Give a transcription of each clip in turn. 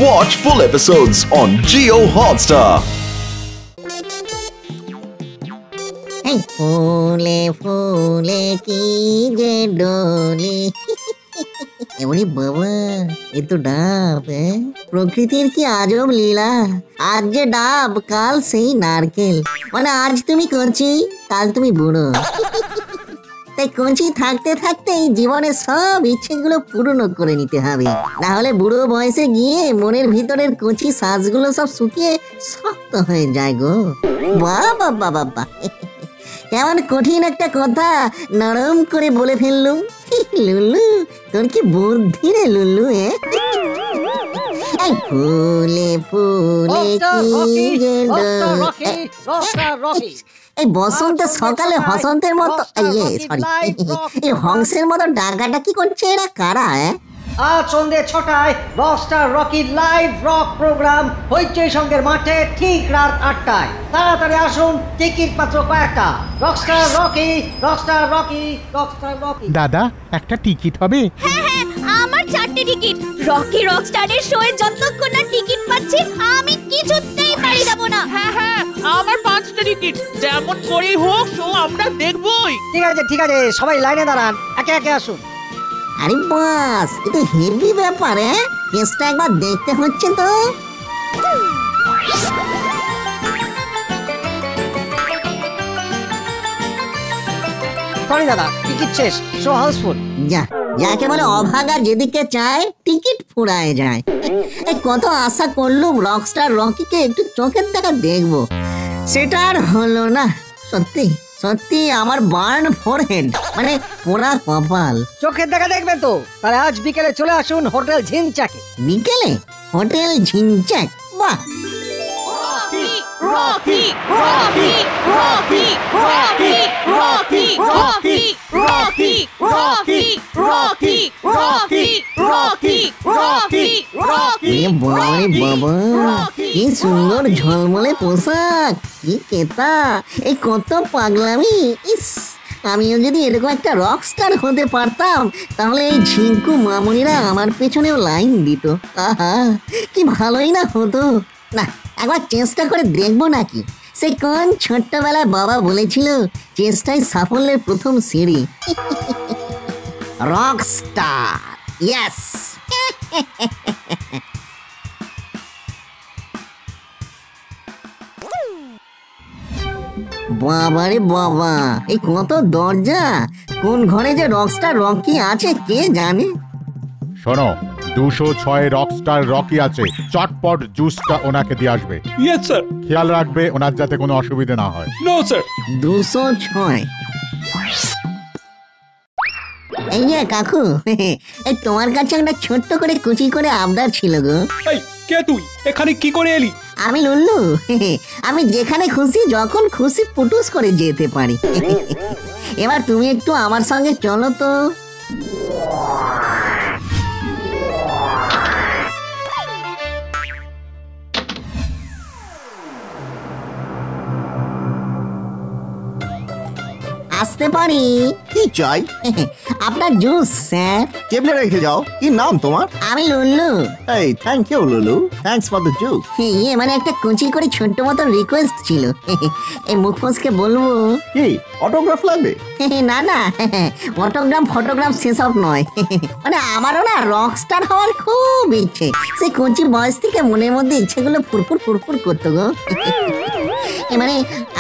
Watch full episodes on Jio Hotstar. ফুলে ফুলে কি যে ডোলে এমনি বাবা এ তো ডাব প্রকৃতির কি আজব লীলা। আজ যে ডাব কাল সেই নারকেল, মানে আজ তুমি কচি কাল তুমি বুড়ো। তাই কচি থাকতে থাকতেই জীবনের সব ইচ্ছেগুলো পূরণ করে নিতে হবে, না হলে বুড়ো বয়সে গিয়ে মনের ভিতরের কচি শ্বাসগুলো সব শুকিয়ে শক্ত হয়ে যায় গো। বাবা বাবা বাবা, কেমন কঠিন একটা কথা নরম করে বলে ফেললুম। লুল্লু তোর কি বুদ্ধি রে লুল্লু। ফুলে ফুলে কি যে এই বসন্ত সকালে হসন্তের মতো সরি এই হংসের মতো ডাকাটা কি করছে এরা কারা? আজ সন্ধ্যে 6টায় rockstar Rocky live rock program হইচই সঙ্গের মাঠে ঠিক রাত 8টায়। তাড়াতাড়ি আসুন, টিকিট মাত্র কয়েকটা। Rockstar Rocky, Rockstar Rocky, Rockstar Rocky. দাদা একটা টিকিট হবে? হ্যাঁ হ্যাঁ, আমার 4টে টিকিট। রকি রকস্টারের শোয়ে যতক্ষণ না টিকিট পাচ্ছি আমি কিছুতেই বাড়ি যাব না। হ্যাঁ হ্যাঁ, আমার 5টা টিকিট। যেমন করেই হোক শো আমরা দেখবই। ঠিক আছে ঠিক আছে, সবাই লাইনে দাঁড়ান, একে একে আসুন। আরে বাস, এটা হেভি ব্যাপার। কেসটা একবার দেখতে হচ্ছে তো। সরি দাদা, টিকিট শেষ, শো হাউসফুল। যাকে বলে অভাগা যেদিকে চায় টিকিট ফুরায় যায়। কত আশা করলুম রকস্টার রকিকে একটু চোখের দেখা দেখবো, সেটা আর হলো না। সত্যি সত্যি আমার বার্ন ফোরহেড, মানে পোড়া কপাল। চোখের দেখা দেখবেন তো? তাহলে আজ বিকেলে চলে আসুন হোটেল ঝিনচাকে। বিকেলে হোটেল ঝিনচাক? বাহ, Rocky Rocky Rocky Rocky Rocky Rocky Rocky Rocky Rocky Rocky Rocky Rocky Rocky. বাবারে বাবা, কি সুন্দর ঝলমলে পোশাক, কি কেতা, এই কত পাগলামি। ইস, আমিও যদি এরকম একটা রকস্টার হতে পারতাম তাহলে এই ঝিঙ্কু মামুনিরা আমার পেছনেও লাইন দিত। আহা, কি ভালোই না হতো। না, একবার চেষ্টা করে দেখবো নাকি। সে কোন ছোট্টবেলায় বাবা বলেছিল চেষ্টাই সাফল্যের প্রথম সিঁড়ি। Rockstar, yes. বাবারে বাবা, এই কত দরজা, কোন ঘরে যে রকস্টার রকি আছে কে জানে। শোনো, 206 রকস্টার রকি আছে, চটপট জুসটা ওনাকে দিয়ে আসবে। Yes sir. খেয়াল রাখবে ওনার যাতে কোনো অসুবিধা না হয়। No sir. 206। এই যে কাকু, এই তোমার কাছে একটা ছোট্ট করে কুচি করে আবদার ছিল গো। এই কে তুই? এখানে কি করে এলি? আমি লুল্লু, আমি যেখানে খুশি যখন খুশি পুটুস করে যেতে পারি। এবার তুমি একটু আমার সঙ্গে চলো তো। আসতে পারি? কি চাই? আপনার জুস স্যার। টেবিলে রেখে যাও। কি নাম তোমার? আমি লুল্লু। এই থ্যাংক ইউ লুলু, থ্যাঙ্কস ফর দ্য জুস। মানে একটা কুচি করে ছোট্ট মতো রিকোয়েস্ট ছিল। এই মুখ ফসকে বলবো। কি অটোগ্রাফ লাগবে? না না, অটোগ্রাফ ফটোগ্রাফ সেসব নয়। মানে আমারও না রকস্টার হওয়ার খুব ইচ্ছে। সেই কুচি বয়স থেকে মনের মধ্যে ইচ্ছেগুলো ফুরফুর ফুরফুর করতো গো। মানে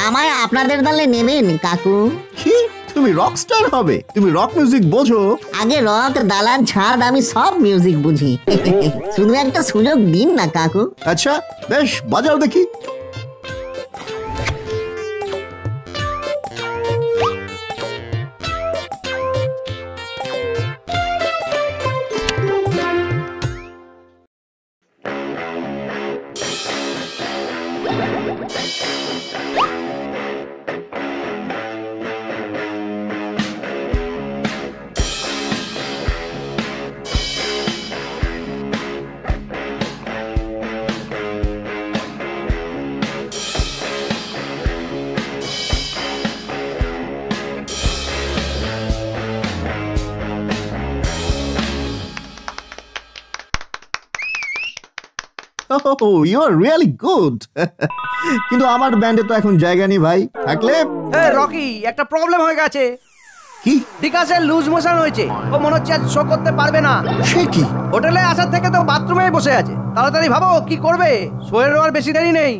আমায় আপনাদের দলে নেবেন কাকু? কি তুমি রকস্টার হবে? তুমি রক মিউজিক বোঝো? আগে রক, দালান, ছাড়, আমি সব মিউজিক বুঝি। শুধু একটা সুযোগ দিন না কাকু। আচ্ছা বেশ, বাজাও দেখি। You are really good. কিন্তু আমার ব্যান্ডে তো এখন জায়গা নেই ভাই, থাকলে। রকি, একটা প্রবলেম হয়ে গেছে। কি? ঠিক আছে, লুজ মোশন হয়েছে, ও মনে হচ্ছে আজ শো করতে পারবে না। সে কি? হোটেলে আসার থেকে তো বাথরুমেই বসে আছে। তাড়াতাড়ি ভাবো কি করবে, শোয়ের আর বেশি দেরি নেই।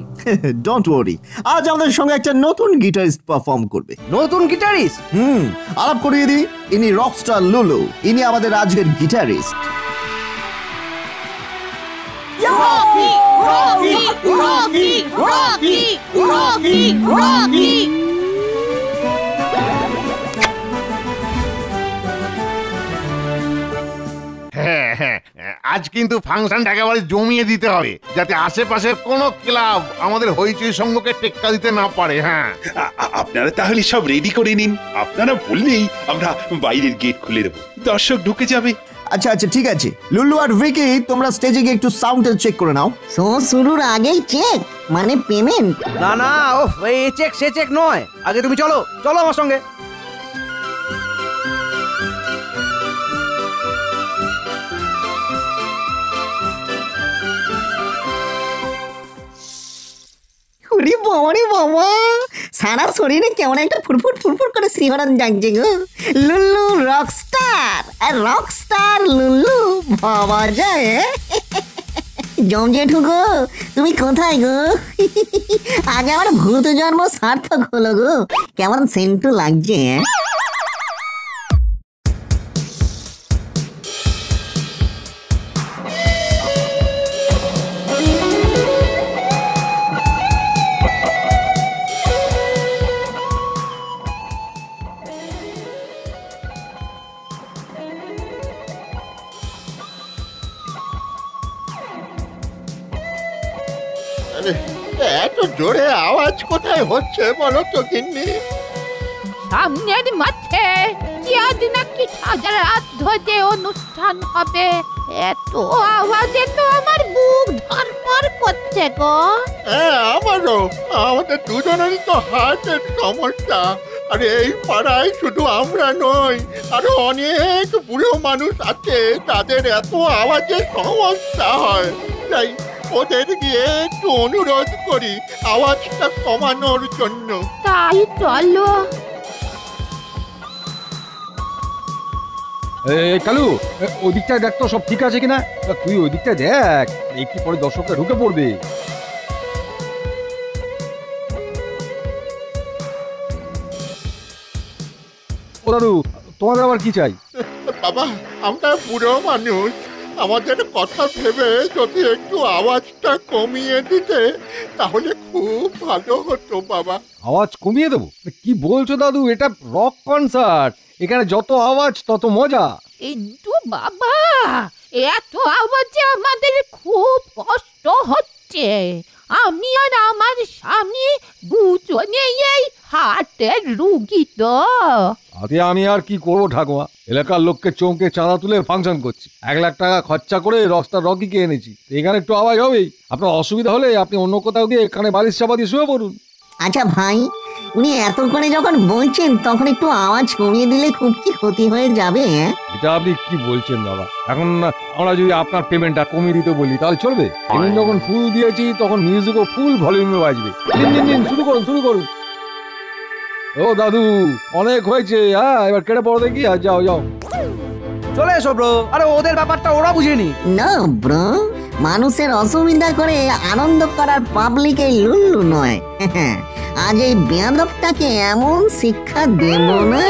ডোন্ট ওয়ারি, আজ আমাদের সঙ্গে একটা নতুন গিটারিস্ট পারফর্ম করবে। নতুন গিটারিস্ট? আলাপ করিয়ে দিই, ইনি রকস্টার লুলু, ইনি আমাদের আজকের guitarist. Rocky Rocky Rocky Rocky Rocky Rocky. হ্যাঁ হ্যাঁ, আজ কিন্তু ফাংশনটা একেবারে জমিয়ে দিতে হবে, যাতে আশেপাশের কোনো ক্লাব আমাদের হইচই সঙ্গকে টেক্কা দিতে না পারে। হ্যাঁ, আপনারা তাহলে সব রেডি করে নিন, আপনারা বললেই আমরা বাইরের গেট খুলে দেবো, দর্শক ঢুকে যাবে। আচ্ছা আচ্ছা ঠিক আছে, লুলু আর ভিকি তোমরা স্টেজে গিয়ে একটু সাউন্ড চেক করে নাও। শো শুরুর আগেই চেক মানে পেমেন্ট? না না, ও এই চেক সে চেক নয়, আগে তুমি চলো চলো আমার সঙ্গে। ওরে বাবা রে বাবা, সারা শরীরে কেমন একটা ফুরফুর ফুরফুর করে শিহরণ জাগছে গো। লুল্লু রকস্টার, আর রকস্টার লুল্লু, বাবা যায়। জমজেঠু গো, তুমি কোথায় গো? আজ আমার ভূত জন্ম সার্থক হলো গো, কেমন সেন্টু লাগছে। এত জোরে আওয়াজ কোথায় হচ্ছে বলো তো গিন্নি? সামনের মাঠে কি আজ নাকি সারা রাত ধরে অনুষ্ঠান হবে। এত আওয়াজে তো আমার বুক ধরপড় করছে গো। হ্যাঁ আমারও, আমাদের দুজনেরই তো হার্টের সমস্যা। আর এই পাড়ায় শুধু আমরা নই, আরো অনেক বুড়ো মানুষ আছে তাদের এত আওয়াজের সমস্যা হয়। তাই ওদের গিয়ে একটু অনুরোধ করি আওয়াজটা কমানোর জন্য। তাই চলো। কালু, ওই দিকটায় দেখ তো সব ঠিক আছে কিনা। তুই ওই দিকটায় দেখ, একটু পরে দর্শকরা ঢুকে পড়বে। ও দাদু, তোমাদের আবার কি চাই? বাবা, আমরা বুড়ো মানুষ, আমাদের কথা ভেবে যদি একটু আওয়াজটা কমিয়ে দিতে তাহলে খুব ভালো হতো বাবা। আওয়াজ কমিয়ে দেবো? কি বলছো দাদু, এটা রক কনসার্ট, এখানে যত আওয়াজ তত মজা। কিন্তু বাবা, এত আওয়াজে আমাদের খুব কষ্ট হচ্ছে। আমি আর আমার স্বামী দুজনেই এই হার্টের রুগী তো। আগে আমি আর কি করবো ঠাকুমা, এলাকার লোককে চমকে চাঁদা তুলে ফাংশন করছি। 1 লাখ টাকা খরচা করে রকস্টার রকিকে এনেছি, এখানে একটু আওয়াজ হবেই। আপনার অসুবিধা হলে আপনি অন্য কোথাও গিয়ে এখানে বালিশ চাপা দিয়ে শুয়ে পড়ুন। আচ্ছা ভাই, উনি এত করে যখন বলছেন তখন একটু আওয়াজ কমিয়ে দিলে খুব কি ক্ষতি হয়ে যাবে? এটা আপনি কি বলছেন দাদা? এখন আমরা যদি আপনার পেমেন্টটা কমিয়ে দিতে বলি তাহলে চলবে? পেমেন্ট যখন ফুল দিয়েছি তখন মিউজিকও ফুল ভলিউমে বাজবে। নিন শুরু করুন শুরু করুন। ও দাদু, অনেক হয়েছে, হ্যাঁ এবার কেটে পড়ো দেখি। আর যাও যাও, চলে এসো ব্রো। আরে ওদের ব্যাপারটা ওরা বুঝেনি। না ব্রো, মানুষের অসুবিধা করে আনন্দ করার পাবলিক এই লুল্লু নয়। আজ এই বেয়াদবটাকে এমন শিক্ষা দেব না।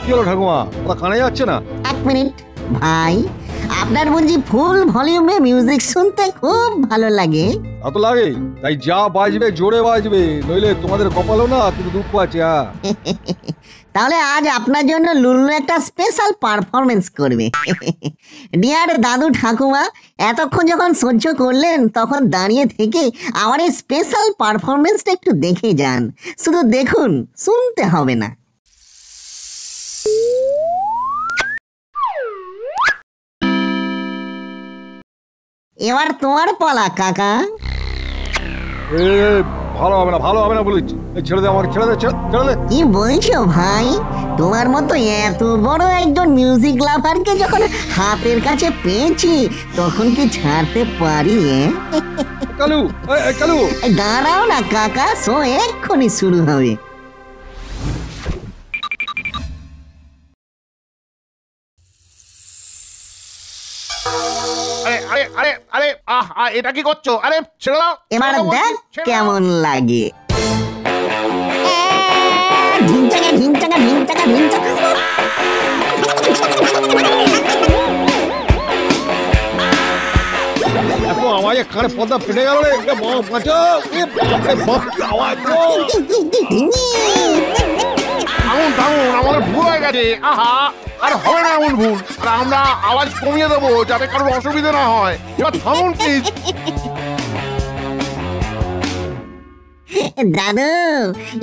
কি হলো ঠাকুমা, ওরা কানে যাচ্ছে না? 1 মিনিট ভাই, আপনার বুঝি ফুল ভলিউমে মিউজিক শুনতে খুব ভালো লাগে? তা তো লাগে, তাই যা বাজবে জোরে বাজবে, নইলে তোমাদের কপালও না কিন্তু দুঃখ আছে। তাহলে আজ আপনার জন্য লুল্লু একটা স্পেশাল পারফরমেন্স করবে। ডিয়ার দাদু ঠাকুমা, এতক্ষণ যখন সহ্য করলেন তখন দাঁড়িয়ে থেকে আমার এই স্পেশাল পারফরমেন্সটা একটু দেখে যান। শুধু দেখুন, শুনতে হবে না। এবার তোমার পালা কাকা। ভালো হবে না, ভালো হবে না বলেছি। ছেড়ে দে আমাকে, ছেড়ে দে, ছেড়ে দে। কি বলছো ভাই? তোমার মতো এত বড় একজন মিউজিক লাভারকে যখন হাতের কাছে পেয়েছি তখন কি ছাড়তে পারি? কালু, কালু, দাঁড়াও না কাকা, শো এক্ষুনি শুরু হবে। আরে আরে আরে আরে এটা কি করছো? আরে ছেড়ে দাও। এবার দেখ কেমন লাগে। ঢিমচাকা ঢিমচাকা ঢিমচাকা ঢিমচাকা। দেখো আমার কানে পর্দা ফেটে গেল রে, বাঁচাও। আওয়াজ থামুন থামুন, আমাদের ভুল হয়ে গেছে। আহা, আর হবে না এমন ভুল। আর আমরা আওয়াজ কমিয়ে দেবো যাতে কারোর অসুবিধা না হয়। এবার থামুন প্লিজ। দাদু,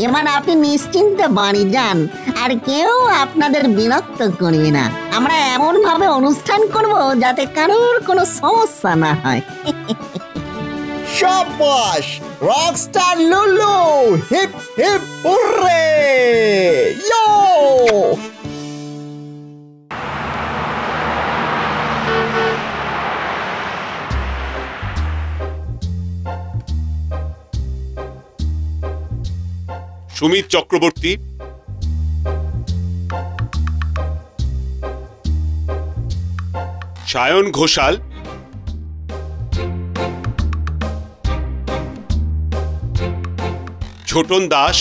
এবার আপনি নিশ্চিন্তে বাড়ি যান, আর কেউ আপনাদের বিরক্ত করবে না। আমরা এমন ভাবে অনুষ্ঠান করব যাতে কারোর কোনো সমস্যা না হয়। শাবাশ রকস্টার লুলু, হিপ হিপ হুররে, ইয়ো! সুমিত চক্রবর্তী, সায়ন ঘোষাল, ছোটন দাস,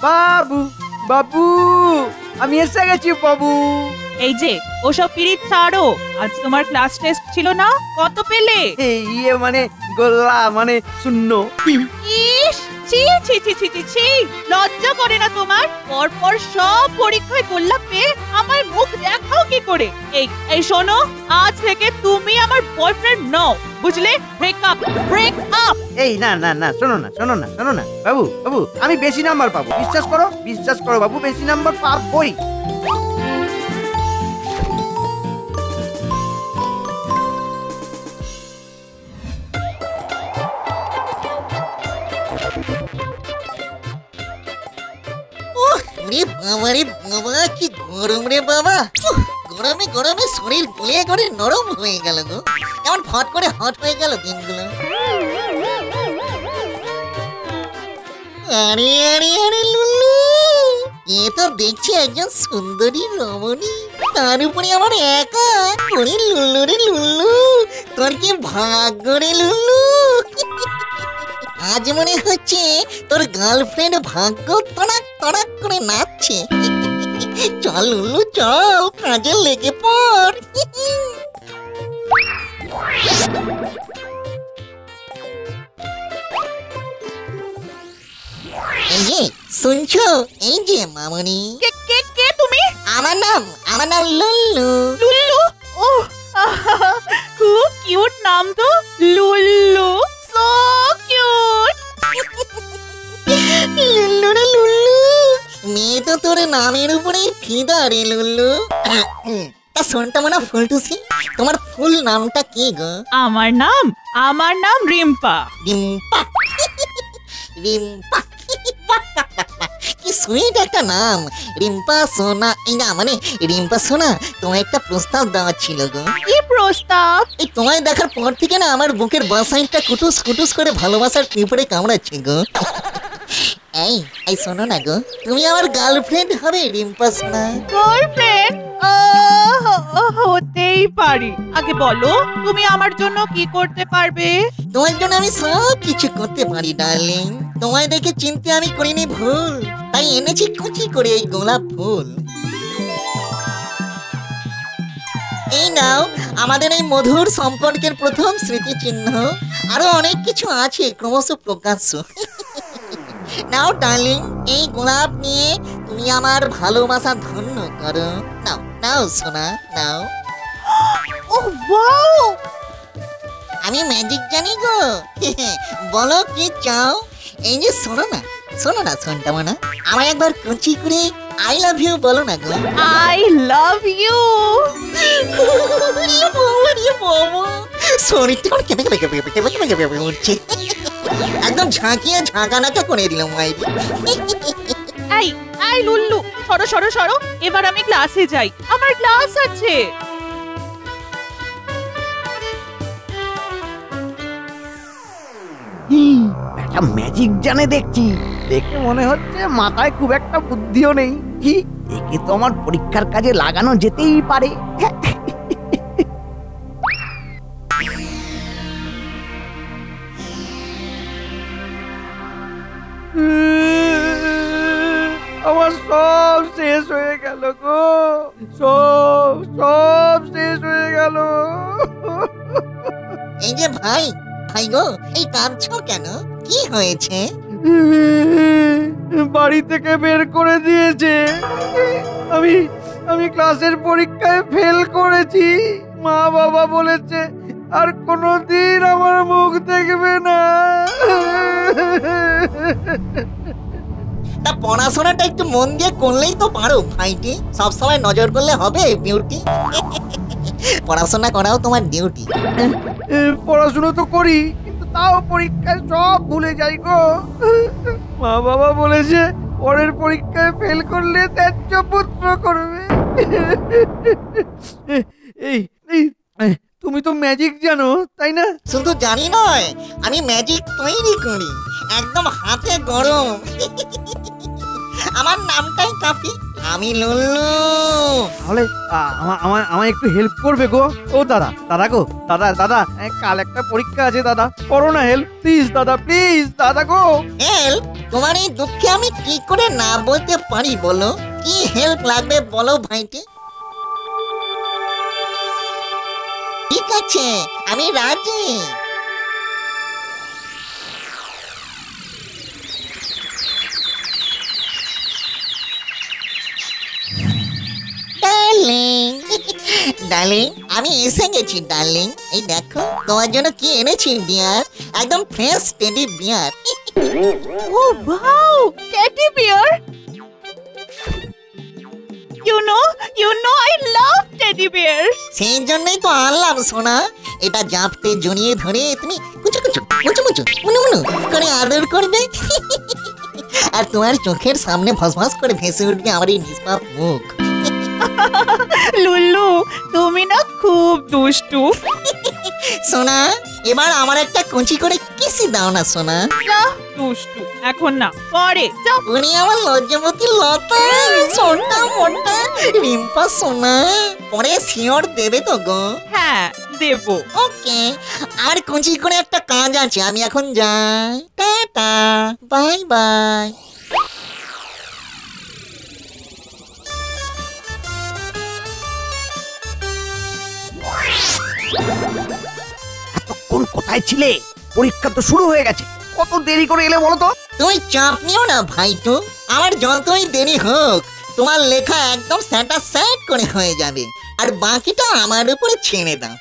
বাবু বাবু, আমি এসে গেছি বাবু। এই যে ওসব পিরিত ছাড়ো, আজ তোমার ক্লাস টেস্ট ছিল না? কত পেলে? ইয়ে মানে গোল্লা মানে শূন্য। ইস, ছি ছি ছি ছি ছি ছি, লজ্জা করে না তোমার? পরপর সব পরীক্ষায় গোল্লা পেয়ে আমার মুখ দেখাও কি করে? এই শোনো, আজ থেকে তুমি আমার বয়ফ্রেন্ড নও, বুঝলে? Break up, break up. এই না না না, শোনো না শোনো না শোনো না বাবু বাবু, আমি বেশি নাম্বার পাবো, বিশ্বাস করো বাবু, বেশি নাম্বার পাবোই। বাবারে বাবা, কি গরম রে বাবা! গরমে গরমে শরীর গলিয়ে গড়ে নরম হয়ে গেল গো, কেমন ফট করে হট হয়ে গেল দিনগুলো। আরে আরে আরে লুল্লু, এ তো দেখছি একজন সুন্দরী রমণী, তার উপরে আমার একা। ওরে লুল্লু রে লুল্লু, তোর কি ভাগ্য রে লুল্লু! আজ মনে হচ্ছে তোর গার্লফ্রেন্ড ভাগ্য তড়াক তড়াক করে নাচছে। চল লুল্লু চল, কাজে লেগে পড়। এই যে শুনছো, এই যে মামনি। কে কে কে তুমি? আমার নাম লুল্লু। লুল্লু? ও খুব কিউট নাম তো, লুল্লু, সো কিউট। লুল্লু রে লুল্লু, মেয়ে তো তোর নামের উপরেই ফিদা রে লুল্লু। তা শোনটা মনে ফুলটুসি, তোমার ফুল নামটা কি গো? আমার নাম রিম্পা। রিম্পা? রিম্পা কি সুইট একটা নাম, রিম্পা সোনা। এই না মানে রিম্পা সোনা, তোমার একটা প্রস্তাব দেওয়া ছিল গো। কি প্রস্তাব? এই তোমায় দেখার পর থেকে না আমার বুকের বাসাইনটা কুটুস কুটুস করে ভালোবাসার পিঁপড়ে কামড়াচ্ছে গো। এই শোনো না গো, তুমি আমার গার্লফ্রেন্ড হবে রিম্পা সোনা। গার্লফ্রেন্ড? হতেই পারি। আগে বলো, তুমি আমার জন্য কি করতে পারবে? তোমার জন্য আমি সব কিছু করতে পারি ডার্লিং। তোমায় দেখে চিনতে আমি করিনি ভুল, তাই এনেছি কুচি করে এই গোলাপ ফুল। এই নাও আমাদের এই মধুর সম্পর্কের প্রথম স্মৃতিচিহ্ন। আরো অনেক কিছু আছে ক্রমশ প্রকাশ্য। নাও ডার্লিং, এই গোলাপ নিয়ে তুমি আমার ভালোবাসা ধন্য করো। নাও নাও সোনা, নাও। ওহ ওয়াও, আমি ম্যাজিক জানি গো। বলো কি চাও? এই যে শোনো না শোনটা মানা, আমায় একবার কুচি করে আই লাভ ইউ বলো না গো। I love you. শরীরটা করে কেঁপে উঠছে, একদম ঝাঁকিয়ে ঝাঁকানাকা করে দিলাম মাইরি। এই এই লুল্লু, সরো সরো সরো, এবার আমি ক্লাসে যাই, আমার ক্লাস আছে। একটা ম্যাজিক জানে দেখছি, দেখে মনে হচ্ছে মাথায় খুব একটা বুদ্ধিও নেই। কি একে তো আমার পরীক্ষার কাজে লাগানো যেতেই পারে। আমার সব শেষ হয়ে গেল গো, সব শেষ হয়ে গেল। এই যে ভাই গো, এই কাঁদছো কেন? কি হয়েছে? বাড়ি থেকে বের করে দিয়েছে। আমি ক্লাসের পরীক্ষায় ফেল করেছি। মা বাবা বলেছে আর কোনোদিন আমার মুখ দেখবে না। তা পড়াশোনাটা একটু মন দিয়ে করলেই তো পারো ভাইটি, সবসময় নজর করলে হবে বিউটি? পড়াশোনা করাও তোমার ডিউটি। পড়াশোনা তো করি, কিন্তু তাও পরীক্ষায় সব ভুলে যাই গো। মা বাবা বলেছে পরের পরীক্ষায় ফেল করলে ত্যায্য পুত্র করবে। এই তুমি তো ম্যাজিক জানো তাই না? শুধু জানি নয়, আমি ম্যাজিক তৈরি করি, একদম হাতে গরম। আমার নামটাই কাফি, আমি লুল্লু। তাহলে আমায় একটু হেল্প করবে গো? ও দাদা গো, দাদা কাল একটা পরীক্ষা আছে দাদা, করো না হেল্প প্লিজ দাদা, প্লিজ দাদা গো। হেল্প? তোমার এই দুঃখে আমি কি করে না বলতে পারি বলো? কি হেল্প লাগবে বলো ভাইটি? ঠিক আছে, আমি রাজি। ডার্লিং, আমি এসে গেছি ডার্লিং। এই দেখো তোমার জন্য কি এনেছি বিয়ার, একদম ফ্রেশ টেডি বিয়ার। ও wow, teddy bear. You know I love teddy bears. সেই জন্যই তো আনলাম সোনা। এটা জাপটে জড়িয়ে ধরে তুমি মুচু মুনু করে আদর করবে, আর তোমার চোখের সামনে ভসভস করে ভেসে উঠবে আমার এই নিষ্পাপ মুখ। লুল্লু, তুমি না খুব দুষ্টু। সোনা, এবার আমার একটা কুচি করে কিসি দাও না সোনা। না দুষ্টু, এখন না, পরে যাও। উনি আমার লজ্জাবতী লতা, সোনা মোটা রিম্পা সোনা, পরে শিওর দেবে তো গো? হ্যাঁ দেব। ওকে, আর কুচি করে একটা কাজ আছে, আমি এখন যাই। Tata, bye bye. এতক্ষণ কোথায় ছিলে? পরীক্ষা তো শুরু হয়ে গেছে, কত দেরি করে এলে বলো তো? তুমি চাপ নিও না ভাইটু, আমার যতই দেরি হোক তোমার লেখা একদম স্যাটাসাইড করে হয়ে যাবে, আর বাকিটা আমার উপরে ছেড়ে দাও।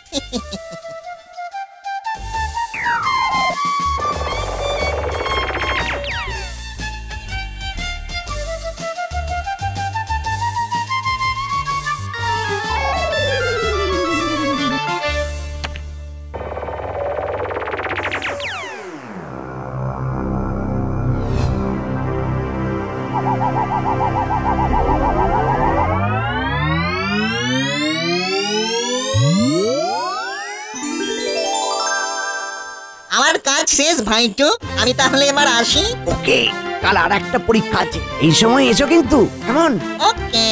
আমার কাজ শেষ ভাইটু, আমি তাহলে এবার আসি। ওকে, কাল আর একটা পরীক্ষা আছে, এই সময় এসো কিন্তু, কেমন? ওকে।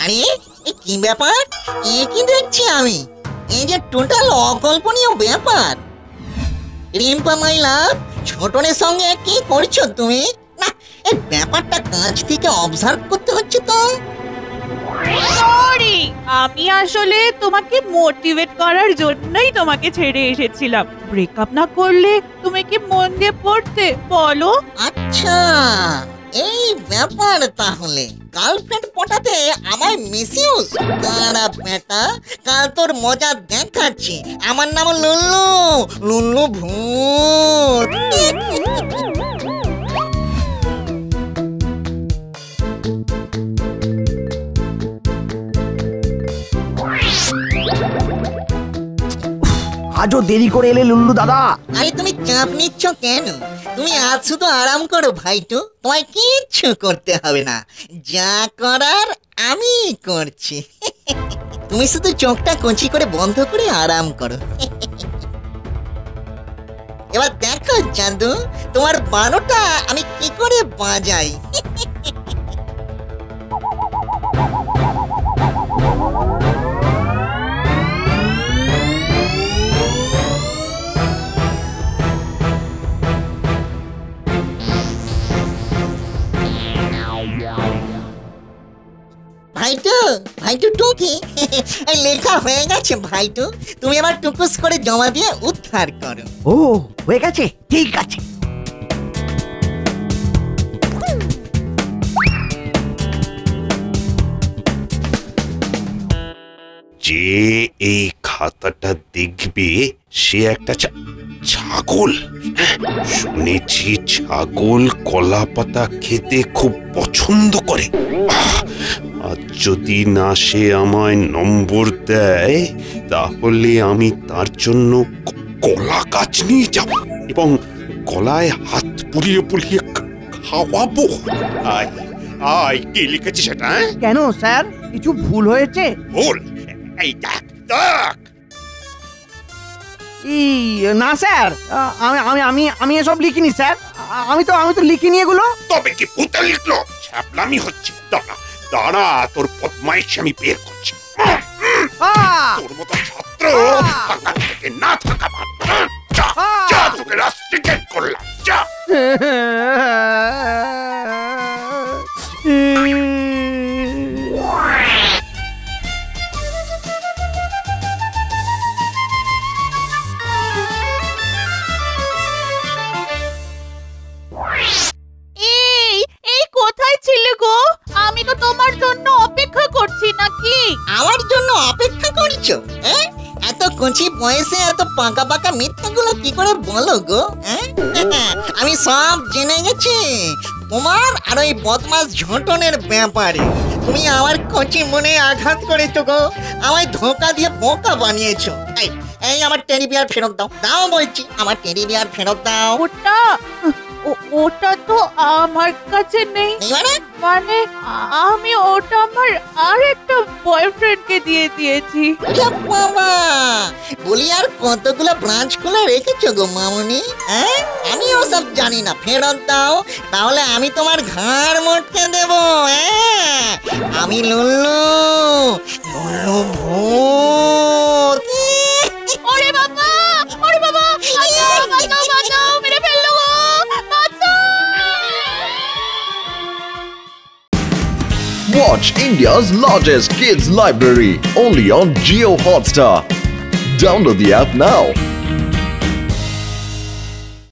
আরে কি ব্যাপার, এ কি দেখছি আমি? এই যে টোটাল অকল্পনীয় ব্যাপার। রিম্পা মাই লাভ, ছোটনের সঙ্গে কি করছো তুমি? না, এই ব্যাপারটা কাছ থেকে অবজার্ভ করতে হচ্ছে তো। সরি, আমি আসলে তোমাকে মোটিভেট করার জন্যই তোমাকে ছেড়ে এসেছিলাম। ব্রেকআপ না করলে তুমি কি মন দিয়ে পড়তে বলো? আচ্ছা, এই ব্যাপার তাহলে। গার্লফ্রেন্ড পটাতে আমায় মিসইউজ। দাঁড়া বেটা, কাল তোর মজা দেখাচ্ছি। আমার নাম লুল্লু, লুল্লু ভূত। আজও দেরি করে এলে লুল্লু দাদা। আরে তুমি চাপ নিচ্ছ কেন? তুমি আজ শুধু আরাম করো ভাইটু, তোমায় কিচ্ছু করতে হবে না। যা করার আমি করছি। তুমি শুধু চোখটা কচি করে বন্ধ করে আরাম করো। এবার দেখো চাঁদু, তোমার বারোটা আমি কি করে বাজাই। ভাইটু, ভাইটু টুকি, লেখা হয়ে গেছে ভাইটু। তুমি আবার টুকুস করে জমা দিয়ে উদ্ধার করো। ও হয়ে গেছে, ঠিক আছে। যে এই খাতাটা দেখবে সে একটা ছাগল। শুনেছি ছাগল কলা পাতা খেতে খুব পছন্দ করে। আর যদি না সে আমায় নম্বর দেয় তাহলে আমি তার জন্য কলা গাছ নিয়ে যাব এবং গলায় হাত পুড়িয়ে পুড়িয়ে খাওয়াবো। আয় আয়, কি লিখেছি সেটা? কেন স্যার, কিছু ভুল হয়েছে? ভুল? এই দেখ দেখ। না স্যার, আমি আমি আমি আমি এসব লিখিনি স্যার। আমি তো লিখিনি এগুলো। তবে কি ভূতে লিখলো? ছাপলামি হচ্ছে। দাঁড়া দাঁড়া, তোর বদমাইশ আমি বের করছি। তোর মতো ছাত্র থাকা থেকে না থাকা ভালো। যা যা, তোকে রাস্টিকেট করলাম, যা। কোথায় ছিলে গো? আমি তো তোমার জন্য অপেক্ষা করছি। নাকি আমার জন্য অপেক্ষা করছো? এত কচি বয়সে এত পাকা পাকা মিথ্যাগুলো কি করে বলো গো? আমি সব জেনে গেছি তোমার আর ওই বদমাস ঝটনের ব্যাপারে। তুমি আমার কচি মনে আঘাত করেছো গো, আমায় ধোকা দিয়ে বোকা বানিয়েছো। এই আমার টেডি বিয়ার ফেরত দাও, দাও বলছি, আমার টেডি বিয়ার ফেরত দাও। ওটা তো আমার কাছে নেই। মানে আমি ওটা আমার আরেকটা বয়ফ্রেন্ডকে দিয়ে দিয়েছি। বাবা, বলি আর কতগুলো ব্রাঞ্চ খুলে রেখেছো গো মামুনি? আমি ওসব জানি না, ফেরত দাও, তাহলে আমি তোমার ঘাড় মটকে দেবো। আমি লুল্লু, লুল্লু ভূত। ওরে বাবা, ওরে বাবা, বাঁচাও বাঁচাও, মেরে ফেললো গো, বাঁচাও। Watch India's largest kids library only on Jio Hotstar. Download the app now.